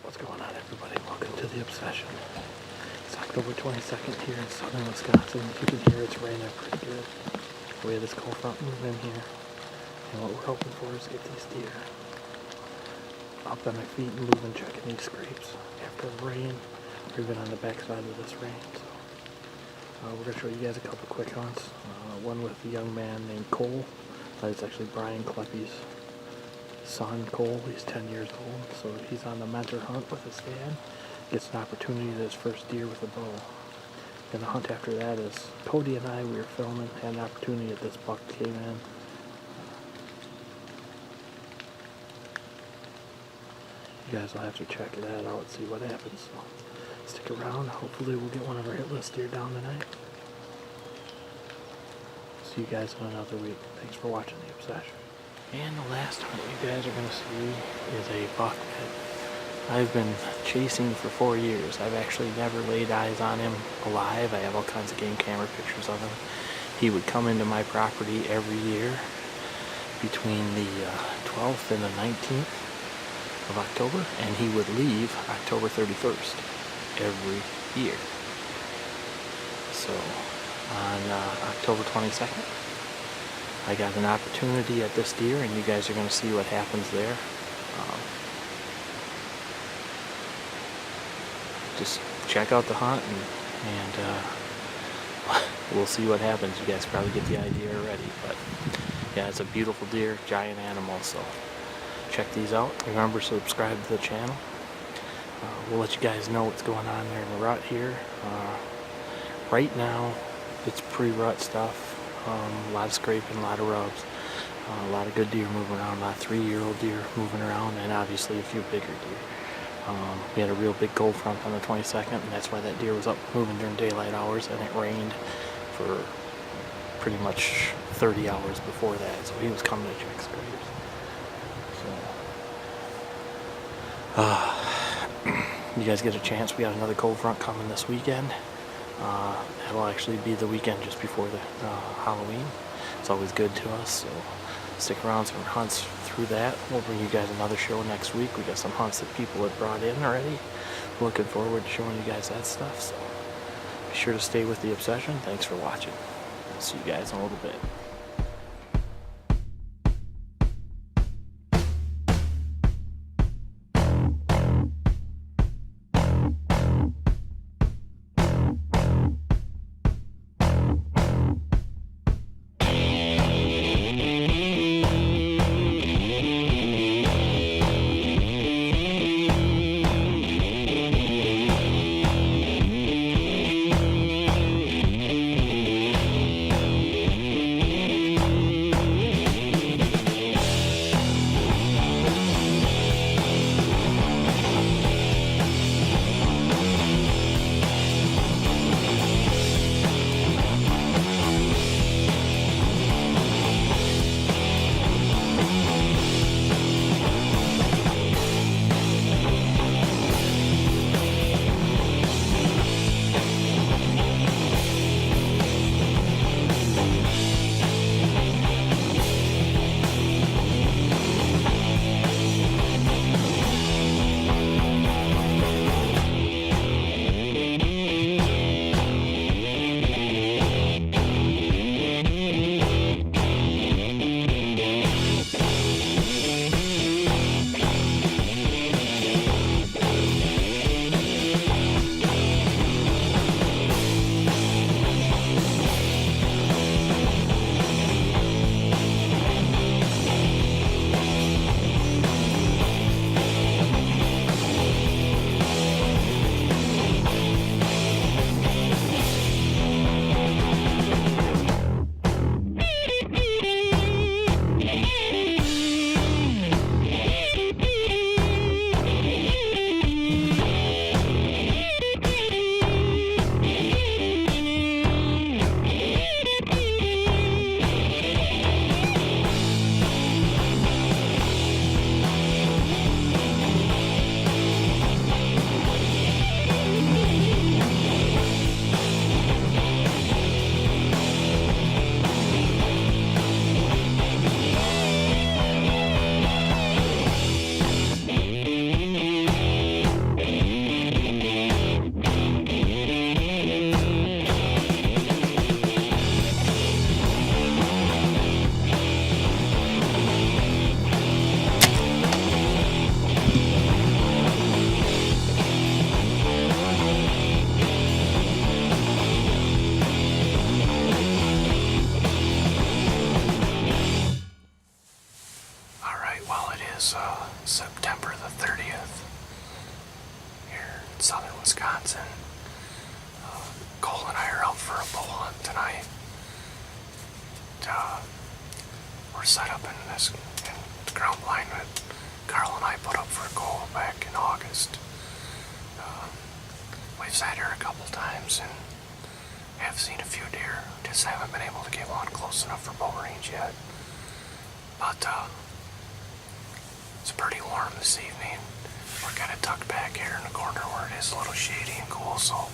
What's going on, everybody? Welcome to the Obsession. It's October 22nd here in southern Wisconsin. As you can hear, it's raining pretty good. We had this cold front move in here, and what we're hoping for is get these deer up on their feet and moving, checking these scrapes after the rain, or even on the backside of this rain. So we're going to show you guys a couple quick hunts. One with a young man named Cole. It's actually Brian Kleppe's son, Cole. He's 10 years old, so he's on the mentor hunt with his dad. Gets an opportunity to his first deer with a bow. And the hunt after that is Cody and I. We were filming, had an opportunity that this buck came in. You guys will have to check that out and see what happens. So stick around. Hopefully we'll get one of our hit list deer down tonight. See you guys in another week. Thanks for watching The Obsession. And the last hunt you guys are going to see is a buck that I've been chasing for 4 years. I've actually never laid eyes on him alive. I have all kinds of game camera pictures of him. He would come into my property every year between the 12th and the 19th of October, and he would leave October 31st every year. So on October 22nd, I got an opportunity at this deer, and you guys are going to see what happens there. Just check out the hunt, and we'll see what happens. You guys probably get the idea already, but yeah, it's a beautiful deer, giant animal, so check these out. Remember, subscribe to the channel. We'll let you guys know what's going on there in the rut here. Right now, it's pre-rut stuff. A lot of scraping, a lot of rubs, a lot of good deer moving around, a lot of 3-year-old deer moving around, and obviously a few bigger deer. We had a real big cold front on the 22nd, and that's why that deer was up moving during daylight hours, and it rained for pretty much 30 hours before that, so he was coming to check scrapes. So, you guys get a chance, we got another cold front coming this weekend. That'll actually be the weekend just before the Halloween. It's always good to us, so stick around some hunts through that. We'll bring you guys another show next week. We got some hunts that people have brought in already. Looking forward to showing you guys that stuff, so be sure to stay with The Obsession. Thanks for watching. See you guys in a little bit. sat here a couple times and have seen a few deer. Just haven't been able to get one close enough for bow range yet. But it's pretty warm this evening. We're kind of tucked back here in the corner where it is a little shady and cool, so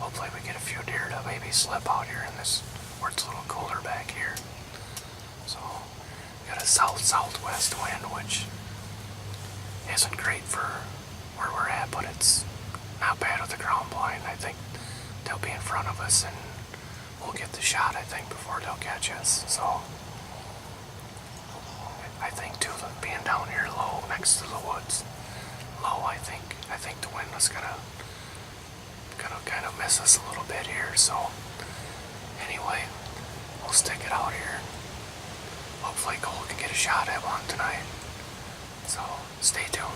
hopefully we get a few deer to maybe slip out here in this where it's a little cooler back here. So we got a south-southwest wind, which isn't great for where we're at, but it's not bad with the ground blind. I think they'll be in front of us and we'll get the shot, I think, before they'll catch us. So I think too, being down here low next to the woods, low, I think the wind was gonna kind of miss us a little bit here. So anyway, we'll stick it out here. Hopefully Cole can get a shot at one tonight. So stay tuned.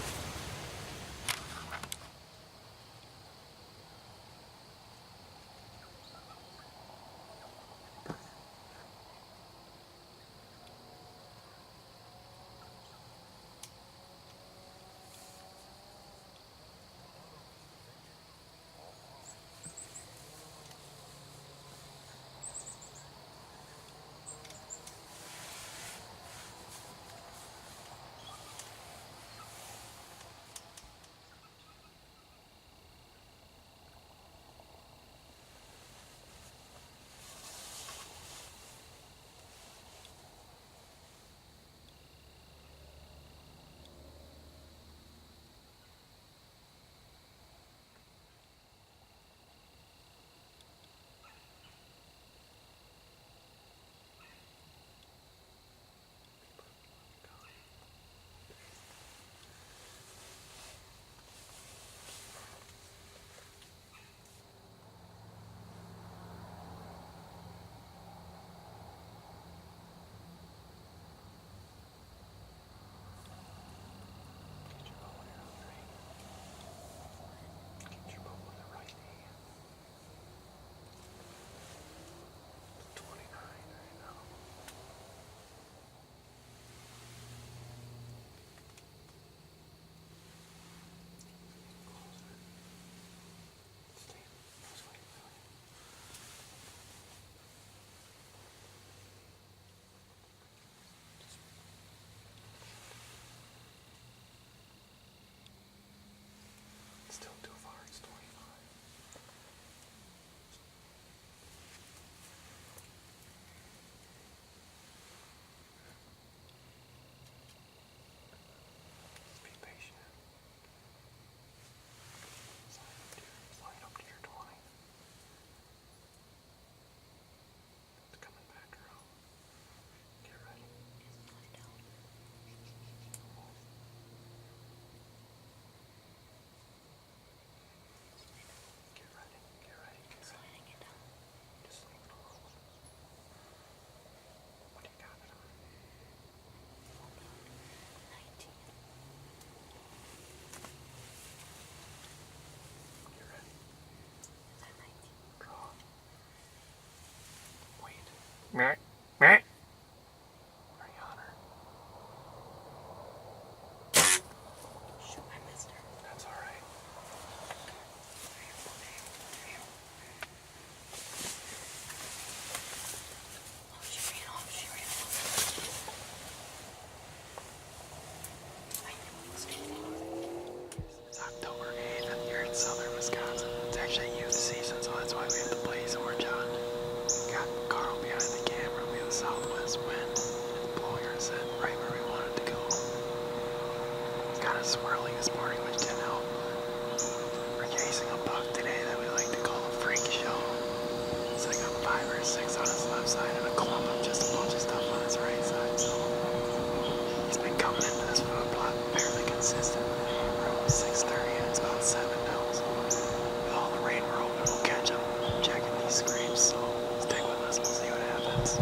Still too far, it's 25. Just be patient. Slide up to your 20. It's coming back around. Get ready. Get ready. Sliding it down. Just leave it alone. What do you got it on? 19. Get ready. Is that 19? Draw. Wait. Meh. Are you on her? Shoot, I missed her. That's alright. It's October 8th and you're in southern Wisconsin. It's actually youth season, so that's why we have to blaze orange on. Got Karl behind the camera. We have a southwest wind. It's blowing us in right where we wanted to go. It's kind of swirling this morning, which didn't help. We're chasing a buck today that we like to call a freak show. It's like a 5 or 6 on his left side and a clump of just a bunch of stuff on his right side. So he's been coming into this food plot fairly consistently. We're at 6:30 and it's about 7 now. So with all the rain we're hoping we'll catch him checking these screams. So stick with us, we'll see what happens.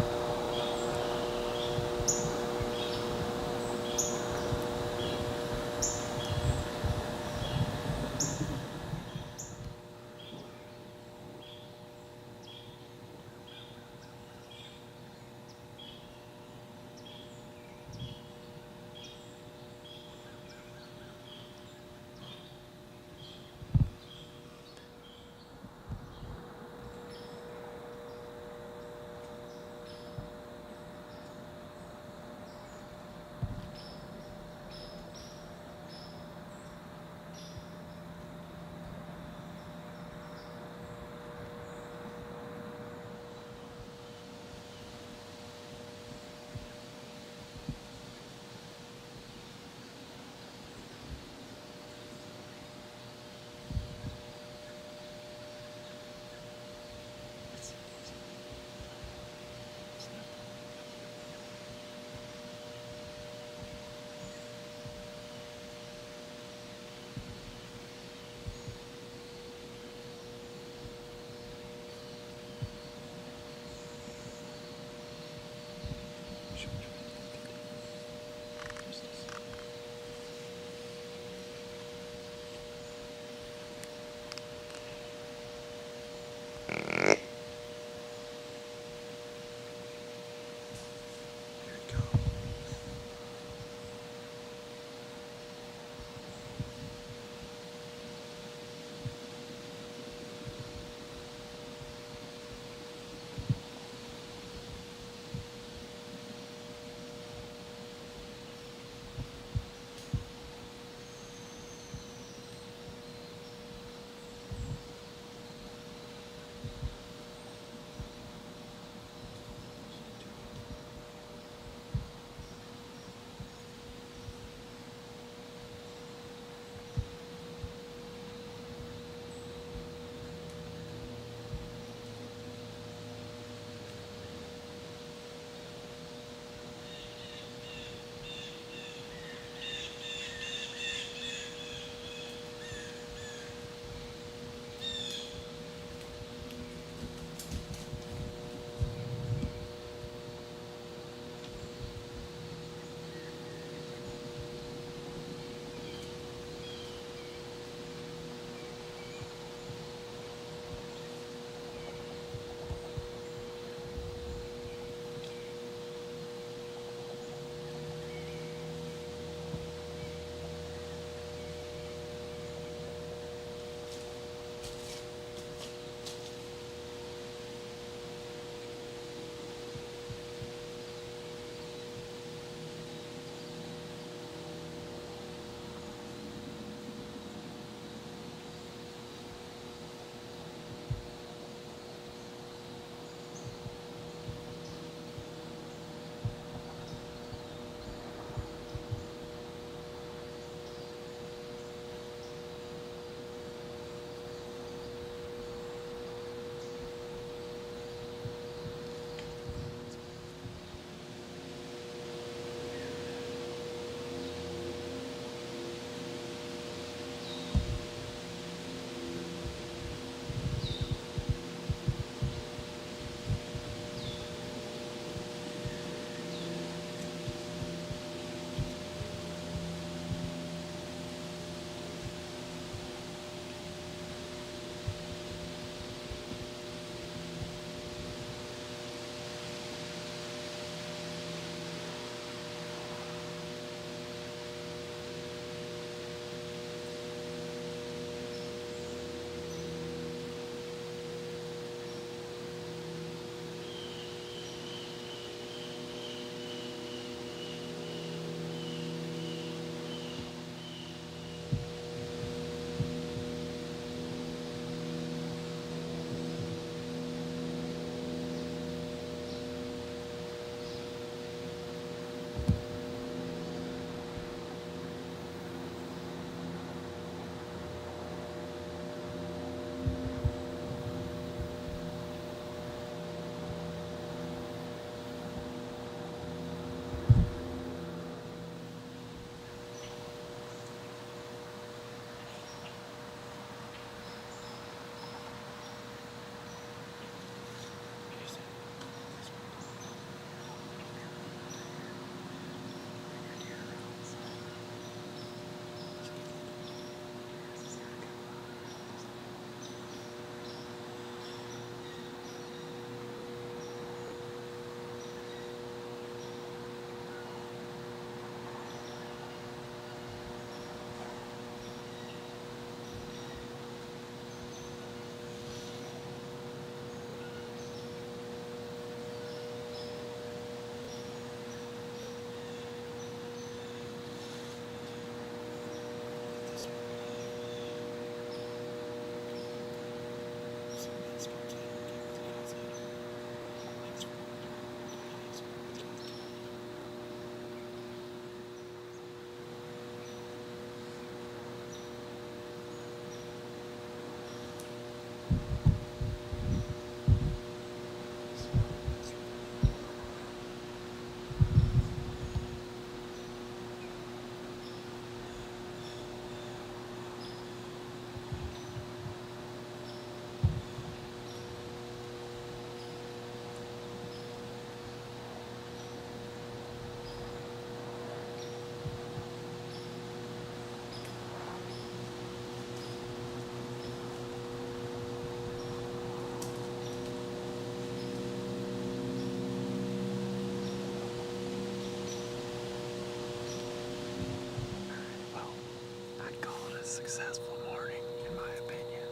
successful morning, in my opinion.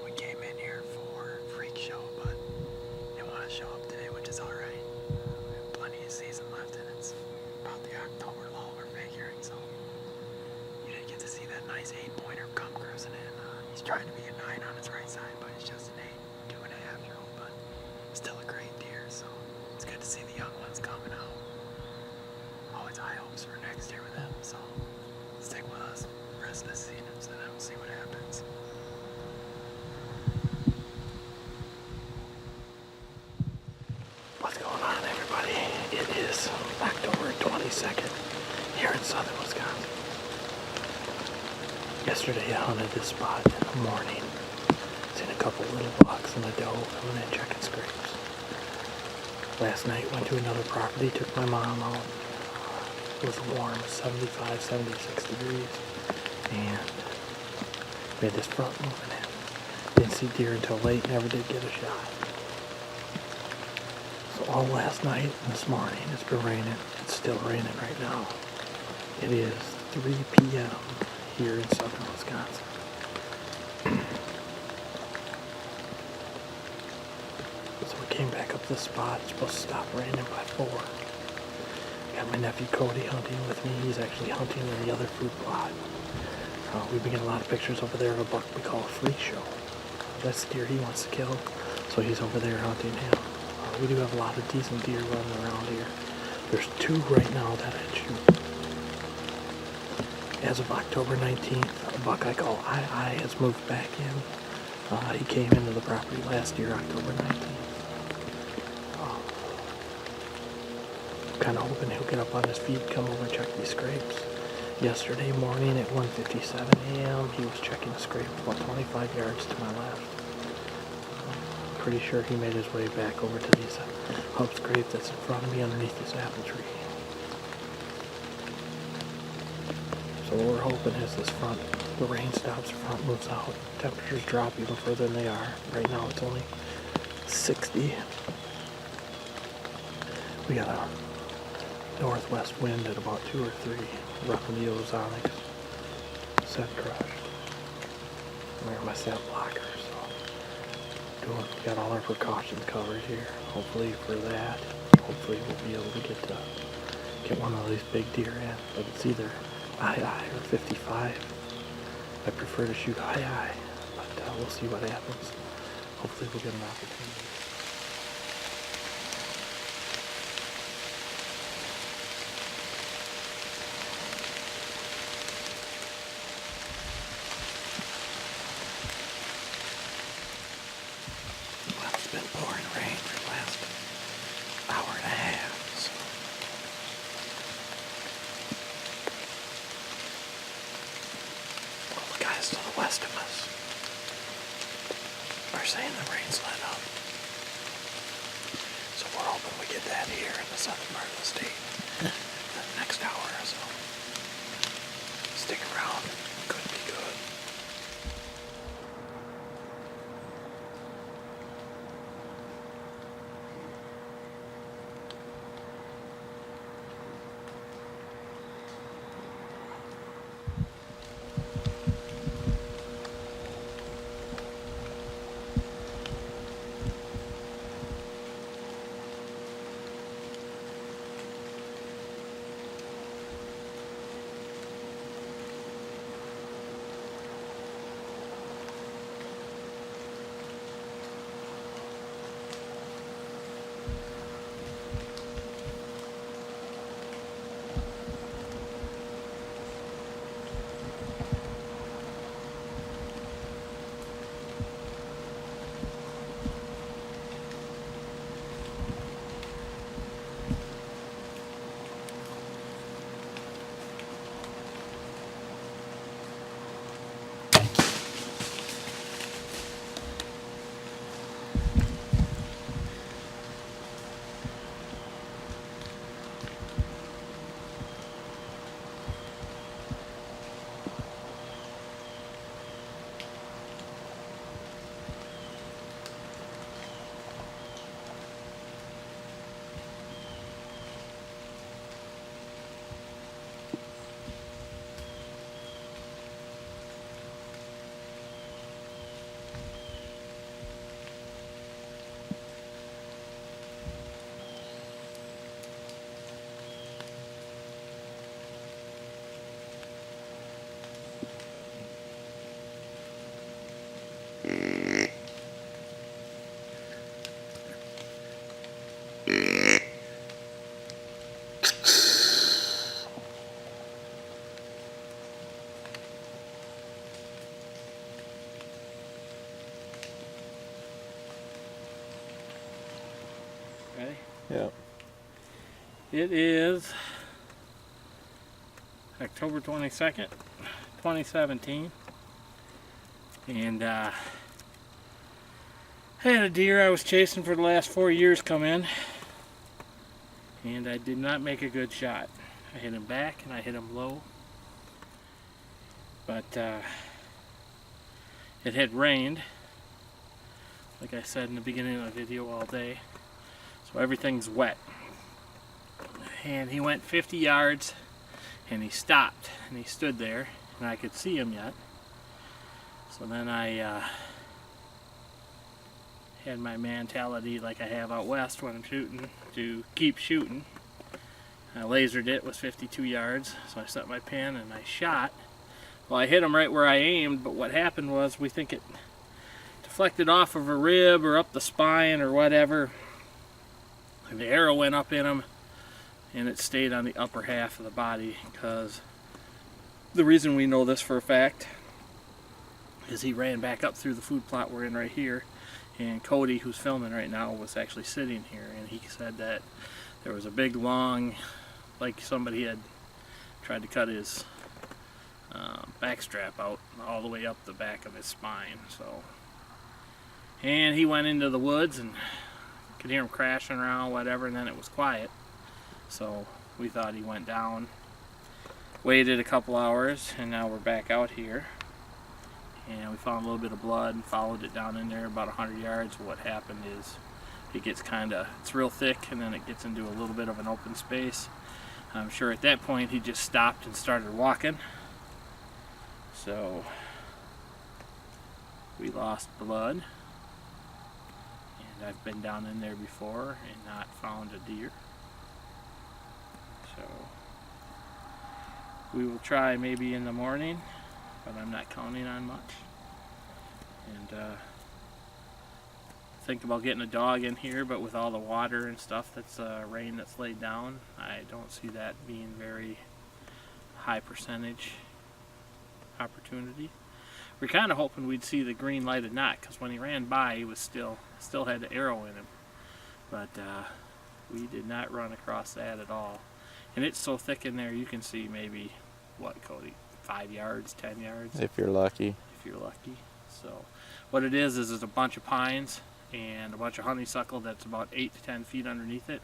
We came in here for freak show, but didn't want to show up today, which is alright. We have plenty of season left, and it's about the October lull we're figuring, so you didn't get to see that nice 8-pointer come cruising in. He's trying to be a 9 on his right side, but it's just an 8, 2.5-year-old, but still a great deer, so it's good to see the young ones coming out. Always high hopes for next year with them, so stick with us the rest of the season, and then we'll see what happens. What's going on, everybody? It is October 22nd here in southern Wisconsin. Yesterday I hunted this spot in the morning. Seen a couple little bucks in the doe coming in checking scrapes. Last night went to another property, took my mom out. It was warm, 75, 76 degrees. And made this front moving in. Didn't see deer until late, never did get a shot. So all last night and this morning it's been raining. It's still raining right now. It is 3 p.m. here in southern Wisconsin. So we came back up this spot. It's supposed to stop raining by 4. Got my nephew Cody hunting with me. He's actually hunting in the other food plot. We've been getting a lot of pictures over there of a buck we call a freak show. That's the deer he wants to kill, so he's over there hunting him. We do have a lot of decent deer running around here. There's 2 right now that I'd shoot. As of October 19th, a buck I call I has moved back in. He came into the property last year, October 19th. Kind of hoping he'll get up on his feet, come over and check these scrapes. Yesterday morning at 1:57 a.m., he was checking the scrape about 25 yards to my left. Pretty sure he made his way back over to these hub scrape that's in front of me underneath this apple tree. So what we're hoping is the rain stops, the front moves out, temperatures drop even further than they are. Right now it's only 60. We got a northwest wind at about 2 or 3, roughing the ozonics. Scent crushed. I'm wearing my scent blocker, so got all our precautions covered here. Hopefully for that, hopefully we'll be able to get one of these big deer in. But it's either I or 55. I prefer to shoot I, but we'll see what happens. Hopefully we'll get an opportunity. It's been pouring rain for the last hour and a half, so all the guys to the west of us are saying the rain's let up. So we're hoping we get that here in the southern part of the state in the next hour or so. Stick around, could be good. Ready? Yeah. It is October 22nd, 2017. And I had a deer I was chasing for the last 4 years come in. And I did not make a good shot. I hit him back and I hit him low. But it had rained, like I said in the beginning of the video, all day. So everything's wet. And he went 50 yards and he stopped and he stood there and I could see him yet. So then I had my mentality like I have out west when I'm shooting to keep shooting. I lasered it, was 52 yards, so I set my pin and I shot. Well, I hit him right where I aimed, but what happened was we think it deflected off of a rib or up the spine or whatever. And the arrow went up in him and it stayed on the upper half of the body, because the reason we know this for a fact is he ran back up through the food plot we're in right here, and Cody, who's filming right now, was actually sitting here, and he said that there was a big long, like somebody had tried to cut his back strap out all the way up the back of his spine. So, and he went into the woods and could hear him crashing around, whatever, and then it was quiet. So we thought he went down, waited a couple hours, and now we're back out here. And we found a little bit of blood and followed it down in there about 100 yards. What happened is it gets it's real thick, and then it gets into a little bit of an open space. I'm sure at that point he just stopped and started walking. So we lost blood. And I've been down in there before and not found a deer. So we will try maybe in the morning, but I'm not counting on much. And think about getting a dog in here, but with all the water and stuff that's rain that's laid down, I don't see that being very high percentage opportunity. We're kind of hoping we'd see the green lighted knot, because when he ran by he was still had the arrow in him, but we did not run across that at all. And it's so thick in there you can see maybe, what, Cody, 5 yards, 10 yards? If you're lucky. If you're lucky. So what it is it's a bunch of pines and a bunch of honeysuckle that's about 8 to 10 feet underneath it,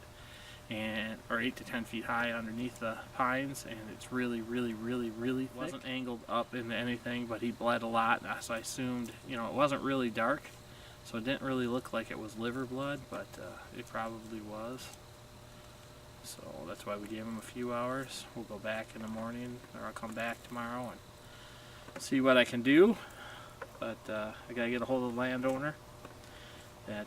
or 8 to 10 feet high underneath the pines, and it's really, really, really, really thick. It wasn't angled up into anything, but he bled a lot, so I assumed, it wasn't really dark, so it didn't really look like it was liver blood, but it probably was. So that's why we gave him a few hours. We'll go back in the morning, or I'll come back tomorrow and see what I can do. But I gotta get a hold of the landowner that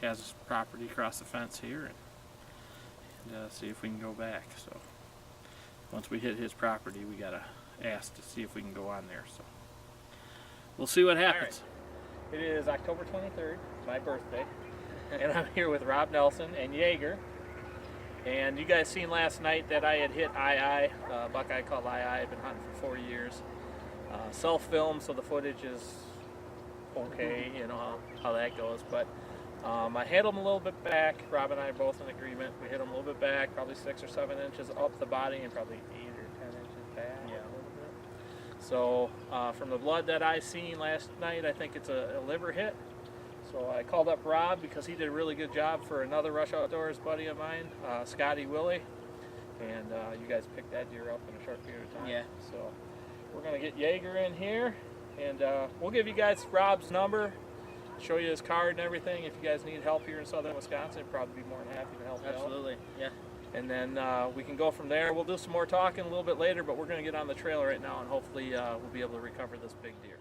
has property across the fence here, and see if we can go back. So once we hit his property, we gotta ask to see if we can go on there. So we'll see what happens. Right. It is October 23rd, my birthday, and I'm here with Rob Nelson and Jaeger. And you guys seen last night that I had hit buckeye called I've been hunting for 4 years. Self-film, so the footage is okay, how that goes. But I hit him a little bit back. Rob and I are both in agreement. We hit him a little bit back, probably 6 or 7 inches up the body, and probably 8 or 10 inches back. Yeah, a little bit. So from the blood that I seen last night, I think it's a liver hit. So I called up Rob because he did a really good job for another Rush Outdoors buddy of mine, Scotty Willie, and you guys picked that deer up in a short period of time. Yeah. So we're gonna get Jaeger in here, and we'll give you guys Rob's number, show you his card and everything. If you guys need help here in southern Wisconsin, I'd probably be more than happy to help you out. Absolutely, yeah. And then we can go from there. We'll do some more talking a little bit later, but we're gonna get on the trail right now, and hopefully we'll be able to recover this big deer.